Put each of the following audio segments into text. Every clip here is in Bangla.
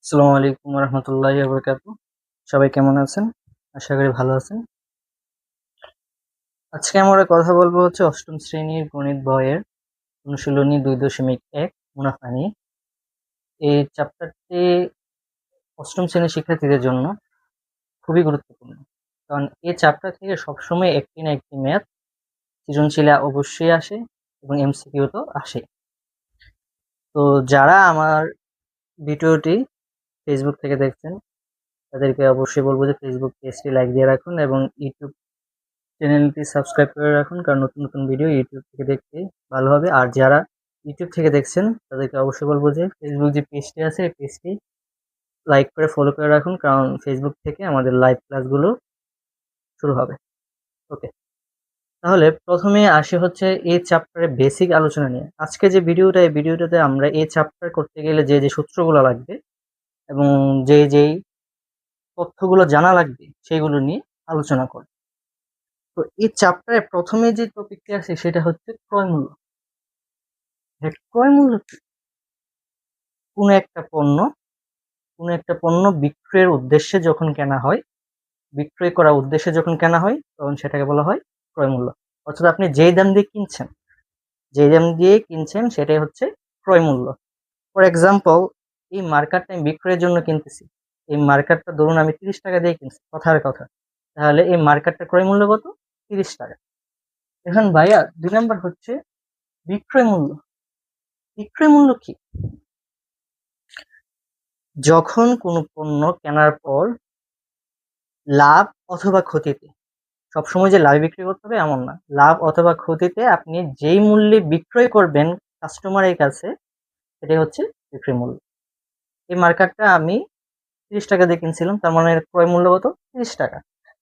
আসসালামু আলাইকুম রহমতুল্লাহি ওয়া সবাই কেমন আছেন? আশা করি ভালো আছেন। আজকে আমরা কথা বলবো হচ্ছে অষ্টম শ্রেণীর গণিত বইয়ের অনুশীলনী 2.1 মুনাফা নিয়ে। এই চ্যাপ্টারটি অষ্টম শ্রেণীর শিক্ষার্থীদের জন্য খুবই গুরুত্বপূর্ণ। কারণ এই চ্যাপ্টার থেকে সবসময় একটি না একটি ম্যাথ সৃজনশীলে অবশ্যই আসে এবং এমসিকিউ তো আসে। তো যারা আমার ভিডিওটি ফেসবুক থেকে দেখছেন তাদেরকে অবশ্যই বলবো যে ফেসবুক পেজটি লাইক দিয়ে রাখুন এবং ইউটিউব চ্যানেলটি সাবস্ক্রাইব করে রাখুন, কারণ নতুন নতুন ভিডিও ইউটিউব থেকে দেখতে ভালো হবে। আর যারা ইউটিউব থেকে দেখছেন তাদেরকে অবশ্যই বলবো যে ফেসবুক যে পেজটি আছে এই পেজটি লাইক করে ফলো করে রাখুন, কারণ ফেসবুক থেকে আমাদের লাইভ ক্লাসগুলো শুরু হবে। ওকে, তাহলে প্রথমে আসি হচ্ছে এই চ্যাপ্টারের বেসিক আলোচনা নিয়ে। আজকে যে ভিডিওটা, এই ভিডিওটাতে আমরা এই চ্যাপ্টার করতে গেলে যে যে সূত্রগুলো লাগবে এবং যেই তথ্যগুলো জানা লাগবে সেগুলো নিয়ে আলোচনা করব। তো এই চ্যাপ্টারে প্রথমে যে টপিকটি আছে সেটা হচ্ছে ক্রয় মূল্য। ক্রয় মূল্য কি? কোনো একটা পণ্য বিক্রয়ের উদ্দেশ্যে যখন কেনা হয়, বিক্রয় করার উদ্দেশ্যে যখন কেনা হয় তখন সেটাকে বলা হয় ক্রয় মূল্য। অর্থাৎ আপনি যেই দাম দিয়ে কিনছেন সেটাই হচ্ছে ক্রয় মূল্য। ফর এক্সাম্পল, এই মার্কারটা আমি বিক্রয়ের জন্য কিনতেছি। এই মার্কারটা ধরুন আমি 30 টাকা দিয়ে কিনছি, কথার কথা। তাহলে এই মার্কারটা ক্রয় মূল্য কত? 30 টাকা। এখন ভাইয়া 2 নাম্বার হচ্ছে বিক্রয় মূল্য। বিক্রয় মূল্য কি? যখন কোনো পণ্য কেনার পর লাভ অথবা ক্ষতিতে, সবসময় যে লাভে বিক্রি করতে হবে এমন না, লাভ অথবা ক্ষতিতে আপনি যেই মূল্যে বিক্রয় করবেন কাস্টমারের কাছে সেটাই হচ্ছে বিক্রয় মূল্য। এই মার্কারটা আমি 30 টাকা দিয়ে কিনছিলাম, তার মানে এর ক্রয় মূল্য কত? 30 টাকা।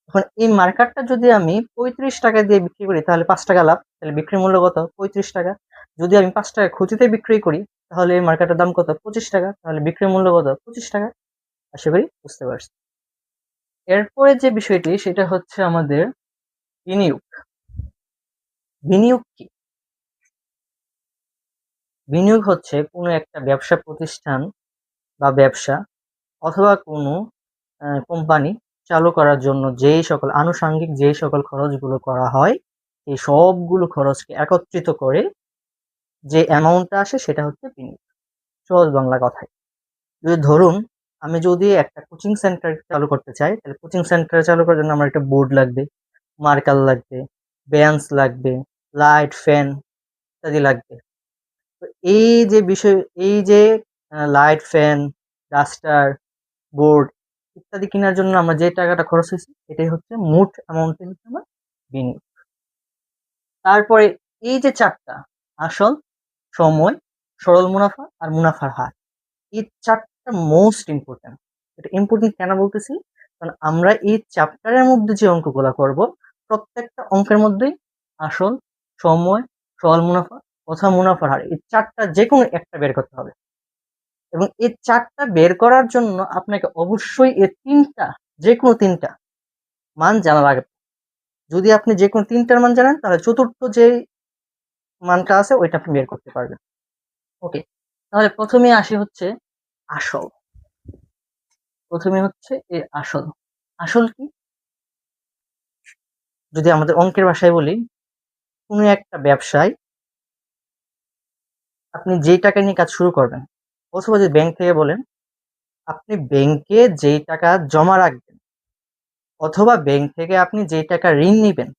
এখন এই মার্কারটা যদি আমি 35 টাকা দিয়ে বিক্রি করি তাহলে 5 টাকা লাভ, তাহলে বিক্রয় মূল্য কত? 35 টাকা। যদি আমি 5 টাকা ক্ষতিতে বিক্রি করি তাহলে এই মার্কারটার দাম কত? 25 টাকা, তাহলে বিক্রয় মূল্য কত? 25 টাকা। আশা করি বুঝতে পারছি। এরপরে যে বিষয়টি সেটা হচ্ছে আমাদের বিনিয়োগ। বিনিয়োগ কি? বিনিয়োগ হচ্ছে কোনো একটা ব্যবসা প্রতিষ্ঠান বা ব্যবসা অথবা কোনো কোম্পানি চালু করার জন্য যেই সকল খরচগুলো করা হয়, এই সবগুলো খরচকে একত্রিত করে যে অ্যামাউন্টটা আসে সেটা হচ্ছে বিনিয়োগ। সহজ বাংলা কথায় যদি ধরুন, আমি যদি একটা কোচিং সেন্টার চালু করতে চাই, তাহলে কোচিং সেন্টার চালু করার জন্য আমার একটা বোর্ড লাগবে, মার্কার লাগবে, বেঞ্চ লাগবে, লাইট, ফ্যান ইত্যাদি লাগবে। তো এই যে লাইট, ফ্যান, ডাস্টার, বোর্ড ইত্যাদি কেনার জন্য আমার যে টাকাটা খরচ হয়েছে এটাই হচ্ছে মোট অ্যামাউন্টে হচ্ছে আমার বিনিয়োগ। তারপরে এই যে চারটা, আসল, সময়, সরল মুনাফা আর মুনাফার হার, এই চারটা মোস্ট ইম্পর্টেন্ট। এটা ইম্পর্টেন্ট কেন বলতেছি? কারণ আমরা এই চ্যাপ্টারের মধ্যে যে অঙ্কগুলো করব প্রত্যেকটা অঙ্কের মধ্যেই আসল, সময়, সরল মুনাফা অথবা মুনাফার হার, এই চারটা যে কোনো একটা বের করতে হবে। এবং এই চারটা বের করার জন্য আপনাকে অবশ্যই এই তিনটা, যে কোনো তিনটা মান জানা লাগবে। যদি আপনি যে কোনো তিনটার মান জানেন তাহলে চতুর্থ যে মানটা আছে ওইটা আপনি বের করতে পারবেন। ওকে, তাহলে প্রথমে আসি হচ্ছে আসল। প্রথমে হচ্ছে এর আসল। আসল কি? যদি আমাদের অঙ্কের ভাষায় বলি, কোনো একটা ব্যবসায় আপনি যেই টাকা নিয়ে কাজ শুরু করবেন, অথবা যদি ব্যাংক থেকে বলেন, আপনি ব্যাংকে যেই টাকা জমা রাখবেন অথবা ব্যাংক থেকে আপনি যেই টাকা ঋণ নিবেন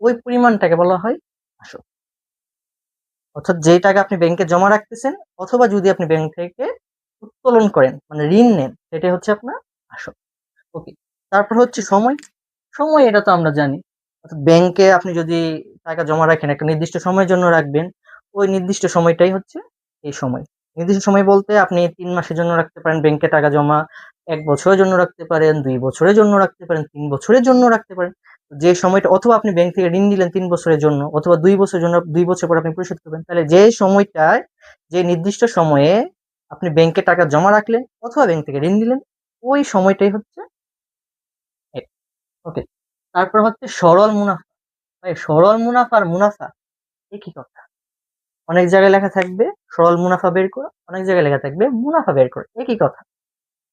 ওই পরিমাণটাকে বলা হয় আসল। অর্থাৎ যেই টাকা আপনি ব্যাংকে জমা রাখতেছেন অথবা যদি আপনি ব্যাংক থেকে উত্তোলন করেন মানে ঋণ নেন সেটাই হচ্ছে আপনার আসল। ওকে, তারপর হচ্ছে সময়। সময় এটা তো আমরা জানি, অর্থাৎ ব্যাংকে আপনি যদি টাকা জমা রাখেন একটা নির্দিষ্ট সময়ের জন্য রাখবেন, ওই নির্দিষ্ট সময়টাই হচ্ছে এই সময়। নির্দিষ্ট সময় বলতে আপনি 3 মাসের জন্য রাখতে পারেন ব্যাংকে টাকা জমা, 1 বছরের জন্য রাখতে পারেন, 2 বছরের জন্য রাখতে পারেন, 3 বছরের জন্য রাখতে পারেন। যে সময়টা, অথবা আপনি ব্যাংক থেকে ঋণ নিলেন 3 বছরের জন্য অথবা 2 বছরের জন্য, 2 বছর পর আপনি পরিশোধ করবেন। তাহলে যে সময়টায়, যে নির্দিষ্ট সময়ে আপনি ব্যাংকে টাকা জমা রাখলেন অথবা ব্যাংক থেকে ঋণ নিলেন ওই সময়টাই হচ্ছে। ওকে, তারপর হচ্ছে সরল মুনাফা। ভাই সরল মুনাফা আর মুনাফা একই কথা। অনেক জায়গায় লেখা থাকবে সরল মুনাফা বের করো, অনেক জায়গায় লেখা থাকবে মুনাফা বের করো, একই কথা।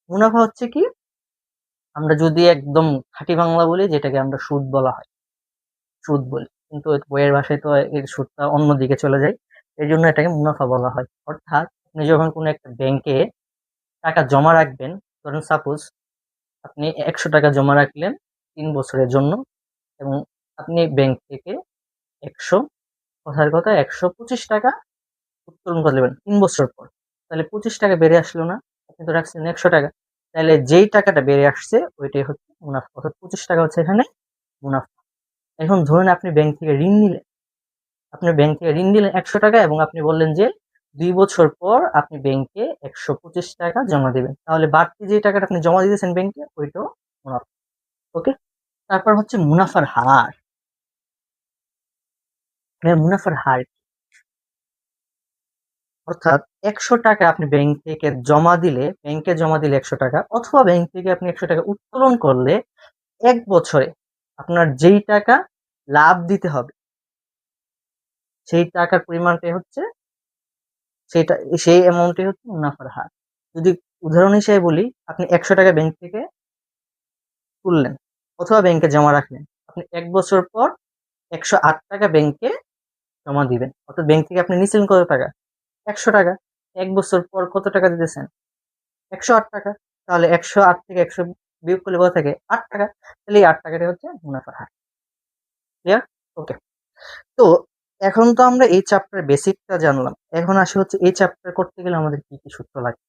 মুনাফা হচ্ছে কি, আমরা যদি একদম খাঁটি বাংলা বলি, যেটাকে আমরা সুদ বলা হয়, সুদ বলি, কিন্তু বইয়ের ভাষায় তো এর সুদটা অন্যদিকে চলে যায়, এই জন্য এটাকে মুনাফা বলা হয়। অর্থাৎ আপনি যখন কোনো একটা ব্যাংকে টাকা জমা রাখবেন, ধরুন সাপোজ আপনি 100 টাকা জমা রাখলেন 3 বছরের জন্য, এবং আপনি ব্যাংক থেকে 100, কথার কথা 125 টাকা উত্তোলন করে নেবেন 3 বছর পর, তাহলে 25 টাকা বেড়ে আসলো না? আপনি তো রাখছেন 100 টাকা, তাহলে যেই টাকাটা বেড়ে আসছে ওইটাই হচ্ছে মুনাফা, অর্থাৎ 25 টাকা হচ্ছে এখানে মুনাফা। এখন ধরুন আপনি ব্যাংক থেকে ঋণ নিলেন, 100 টাকা, এবং আপনি বললেন যে 2 বছর পর আপনি ব্যাংকে 125 টাকা জমা দিবেন, তাহলে বাড়তি যে টাকাটা আপনি জমা দিতেছেন ব্যাংকে ওইটাও মুনাফা। ওকে, তারপর হচ্ছে মুনাফার হার। মুনাফার হার কি? অর্থাৎ 100 টাকা আপনি ব্যাংকে জমা দিলে 100 টাকা, অথবা ব্যাংক থেকে আপনি 100 টাকা উত্তোলন করলে 1 বছরে আপনার যেই টাকা লাভ দিতে হবে সেই টাকার পরিমাণটাই হচ্ছে, সেইটা সেই অ্যামাউন্টই হচ্ছে মুনাফার হার। যদি উদাহরণ হিসেবে বলি, আপনি 100 টাকা ব্যাংক থেকে তুললেন অথবা ব্যাংকে জমা রাখলেন, আপনি 1 বছর পর 108 টাকা ব্যাংকে জমা দিবেন, অর্থাৎ ব্যাংক থেকে আপনি নিচ্ছেন কত টাকা? 100 টাকা। 1 বছর পর কত টাকা দিতেছেন? 108 টাকা। তাহলে 108 থেকে 100 বিয়োগ করলে কত থাকে? 8 টাকা। তাহলে এই 8 টাকাটাই হচ্ছে মুনাফার হার। ক্লিয়ার? ওকে। তো এখন তো আমরা এই চ্যাপ্টারের বেসিকটা জানলাম, এখন আসে হচ্ছে এই চ্যাপ্টার করতে গেলে আমাদের কি কি সূত্র লাগে।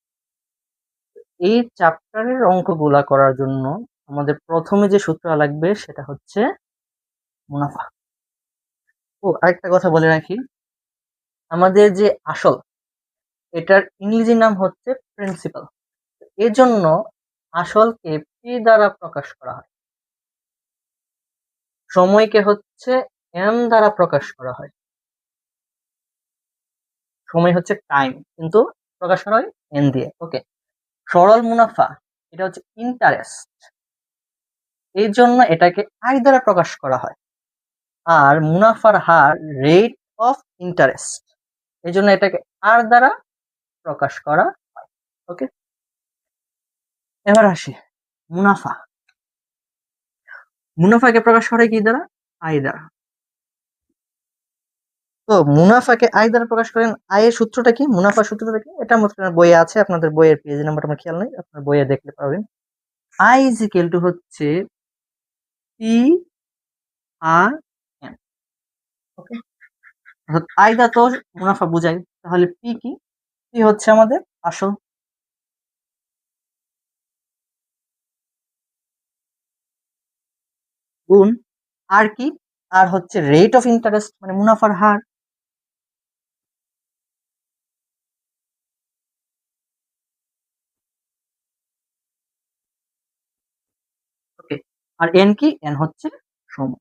এই চ্যাপ্টারের অঙ্কগুলা করার জন্য আমাদের প্রথমে যে সূত্র লাগবে সেটা হচ্ছে মুনাফা। ও আরেকটা কথা বলে রাখি, আমাদের যে আসল, এটার ইংরেজি নাম হচ্ছে প্রিন্সিপাল। এজন্য আসলকে পি দ্বারা প্রকাশ করা হয়, সময়কে হচ্ছে এন দ্বারা প্রকাশ করা হয়। সময় হচ্ছে টাইম, কিন্তু প্রকাশ করা হয় এন দিয়ে। ওকে, সরল মুনাফা এটা হচ্ছে ইন্টারেস্ট, এই জন্য এটাকে আই দ্বারা প্রকাশ করা হয়। আর মুনাফার হার রেট অফ ইন্টারেস্ট, এই জন্য এটাকে আর দ্বারা প্রকাশ করা হয়। ওকে, এবার আসি মুনাফা। মুনাফাকে প্রকাশ করে কি দ্বারা? আয় দ্বারা। তো মুনাফাকে আয় দ্বারা প্রকাশ করেন, আয়ের সূত্রটা কি? মুনাফার সূত্রটা কি? এটা আপনার বইয়ে আছে, আপনাদের বইয়ের পেজ নাম্বার আমার খেয়াল নেই, আপনার বইয়ে দেখতে পারবেন। আই ইজ ইকুয়াল টু হচ্ছে পি আর এন। ওকে, অর্থাৎ আয় দ্বারা তো মুনাফা বোঝায়, তাহলে পি কি? পি হচ্ছে আমাদের আসল, গুণ আর কি? আর হচ্ছে রেট অফ ইন্টারেস্ট, মানে মুনাফার হার। ওকে, আর এন কি? এন হচ্ছে সময়।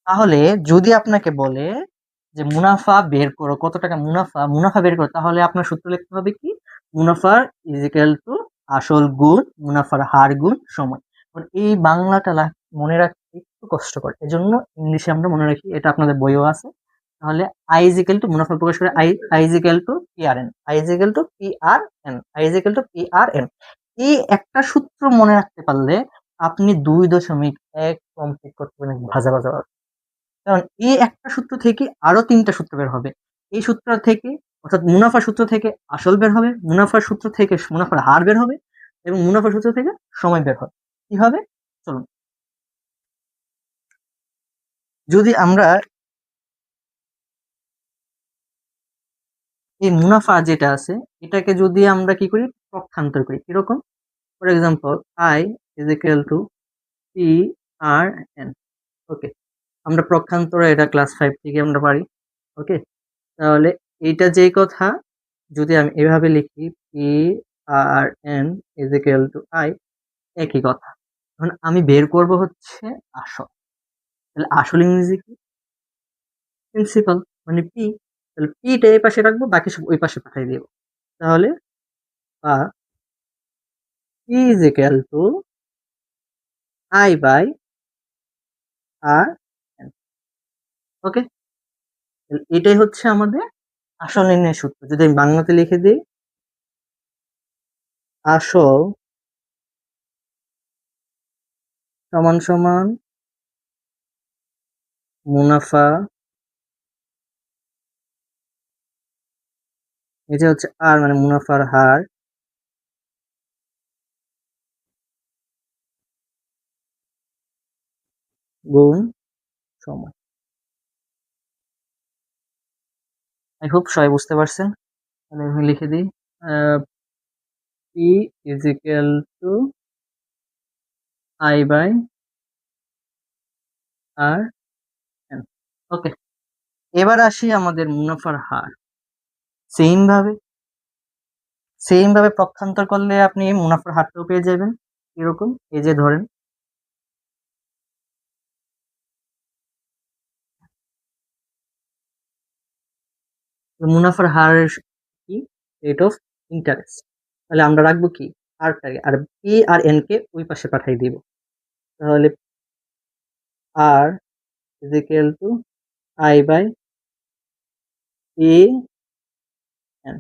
তাহলে যদি আপনাকে বলে যে মুনাফা বের করো, কত টাকা মুনাফা, মুনাফা বের করো, তাহলে আপনার সূত্র লিখতে হবে কি? মুনাফার ইজ ইকুয়াল টু আসল গুণ মুনাফার হার গুণ সময়। এই বাংলাটা মনে রাখতে একটু কষ্টকর, এজন্য ইংলিশে আমরা মনে রাখি, এটা আপনাদের বইও আছে। তাহলে আই ইজ ইকুয়াল টু মুনাফা প্রকাশ করে I is equal to P R N, I is equal to P R N, I is equal to P R N. এই একটা সূত্র মনে রাখতে পারলে আপনি 2.1 কমপ্লিট করতে পারেন ভাজা ভাজা। কারণ এই একটা সূত্র থেকে আরো 3টা সূত্র বের হবে। এই সূত্র থেকে, অর্থাৎ মুনাফার সূত্র থেকে আসল বের হবে, মুনাফার সূত্র থেকে মুনাফার হার বের হবে, এবং মুনাফার সূত্র থেকে সময় বের হবে। কি হবে? চলুন, যদি আমরা এই মুনাফা যেটা আছে এটাকে যদি আমরা কি করি, পক্ষান্তর করি, কিরকম? For example, I is equal to P R N. Okay, আমরা পক্ষান্তরে এটা ক্লাস 5 থেকে আমরা পারি। ওকে, তাহলে এইটা যেই কথা, যদি আমি এভাবে লিখি P R N is equal to I, একই কথা। এখন আমি বের করব হচ্ছে আসল, তাহলে আসল ইংরেজি কি? প্রিন্সিপাল, মানে পি। তাহলে পিটা এই পাশে রাখবো, বাকি সব ওই পাশে পাঠিয়ে দিব। তাহলে P is equal to I by R N. Okay, এটাই হচ্ছে আমাদের আসল নির্ণয় সূত্র যদি আমি বাংলাতে লিখে দিই, আসল সমান সমান মুনাফা, এটা হচ্ছে আর মানে মুনাফার হার গুণ সময়। আই হোপ সবাই বুঝতে পারছেন। তাহলে আমি লিখে দিই P is equal to I by R N. Okay, এবার আসি আমাদের মুনাফার হার। সেম ভাবে পক্ষান্তর করলে আপনি মুনাফার হারটাও পেয়ে যাবেন। এরকম, এই যে ধরেন মুনাফার হার কি, রেট অফ ইন্টারেস্ট। তাহলে আমরা রাখবো কি আরটাকে, আর পি আর এন কে ওই পাশে পাঠিয়ে দিব। তাহলে R is equal to I by P N.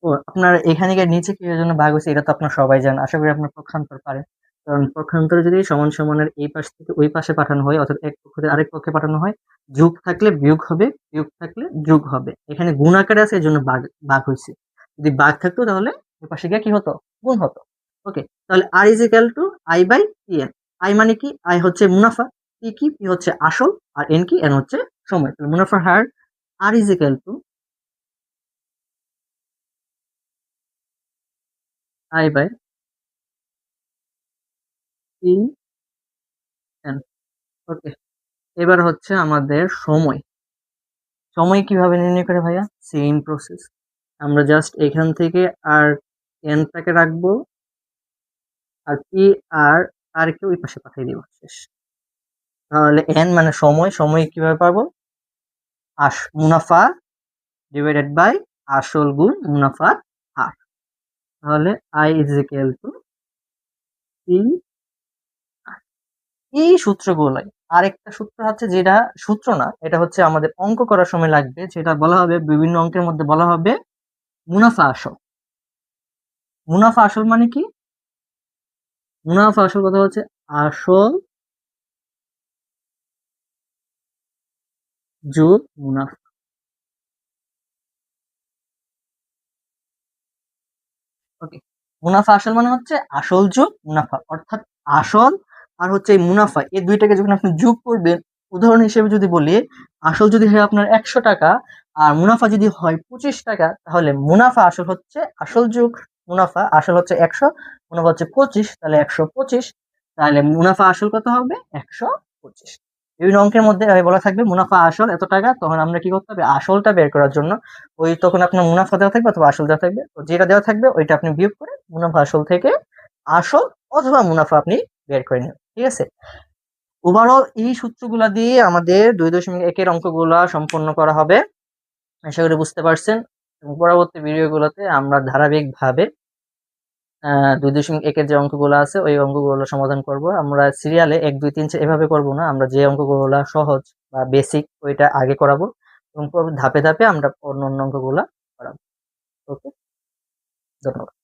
ও আপনার এখানে গিয়ে নিচে কি জন্য ভাগ হয়েছে এটা তো আপনার সবাই জানেন, আশা করি আপনার পক্ষান্তর পারেন। কারণ পক্ষান্তরে যদি সমান সমানের এই পাশ থেকে ওই পাশে পাঠানো হয়, অর্থাৎ এক পক্ষ থেকে আরেক পক্ষে পাঠানো হয়, যোগ থাকলে বিয়োগ হবে, বিয়োগ থাকলে যোগ হবে। এখানে গুণ আকারে আছে, এই জন্য ভাগ ভাগ হয়েছে। যদি ভাগ থাকতো তাহলে ওই পাশে গিয়ে কি হতো, গুণ হতো। ওকে, তাহলে R is equal to I by P N. I মানে কি, আই হচ্ছে মুনাফা, পি কি, পি হচ্ছে আসল, আর এন কি, এন হচ্ছে সময়। তাহলে মুনাফার হার R is equal to I by P N. Okay, এবার হচ্ছে আমাদের সময়। সময় কিভাবে নির্ণয় করে ভাইয়া, সেম প্রসেস। আমরা জাস্ট এখান থেকে আর এনটাকে রাখবো, আর পি আর আর কে ওই পাশে পাঠিয়ে দিব, শেষ। তাহলে এন মানে সময়, সময় কিভাবে পাবো, মুনাফা ডিভাইডেড বাই আসল গুণ মুনাফার হার। তাহলে I is equal to P. এই সূত্রগুলোই, আরেকটা সূত্র হচ্ছে যেটা সূত্র না, এটা হচ্ছে আমাদের অঙ্ক করার সময় লাগবে, যেটা বলা হবে বিভিন্ন অঙ্কের মধ্যে বলা হবে মুনাফা আসল। মুনাফা আসল মানে কি, মুনাফা আসল কথা হচ্ছে আসল যোগ মুনাফা। ওকে, মুনাফা আসল মানে হচ্ছে আসল যোগ মুনাফা, অর্থাৎ আসল আর হচ্ছে এই মুনাফা, এই দুইটাকে যখন আপনি যোগ করবেন, উদাহরণ হিসেবে যদি বলি, আসল যদি হয় আপনার 100 টাকা আর মুনাফা যদি হয় 25 টাকা, তাহলে মুনাফা আসল হচ্ছে আসল যোগ মুনাফা, আসল হচ্ছে 100, মুনাফা হচ্ছে 25, তাহলে 125। তাহলে মুনাফা আসল কত হবে, 125। বিভিন্ন অঙ্কের মধ্যে বলা থাকবে মুনাফা আসল এত টাকা, তখন আমরা কি করতে হবে, আসলটা বের করার জন্য ওই তখন আপনার মুনাফা দেওয়া থাকবে অথবা আসল দেওয়া থাকবে, তো যেটা দেওয়া থাকবে ওইটা আপনি বিয়োগ করে মুনাফা আসল থেকে আসল অথবা মুনাফা আপনি বের করে নেবেন। ঠিক আছে, ওভারঅল এই সূত্রগুলা দিয়ে আমাদের 2.1-এর অঙ্কগুলা সম্পন্ন করা হবে। আশা করি বুঝতে পারছেন, এবং পরবর্তী ভিডিওগুলোতে আমরা ধারাবাহিকভাবে 2.1-এর যে অঙ্কগুলো আছে ওই অঙ্কগুলো সমাধান করব। আমরা সিরিয়ালে 1 2 3 4 এভাবে করব না, আমরা যে অঙ্কগুলো সহজ বা বেসিক ওইটা আগে করাবো, এবং ধাপে ধাপে আমরা অন্য অন্য অঙ্কগুলা করাবো। ওকে, ধন্যবাদ।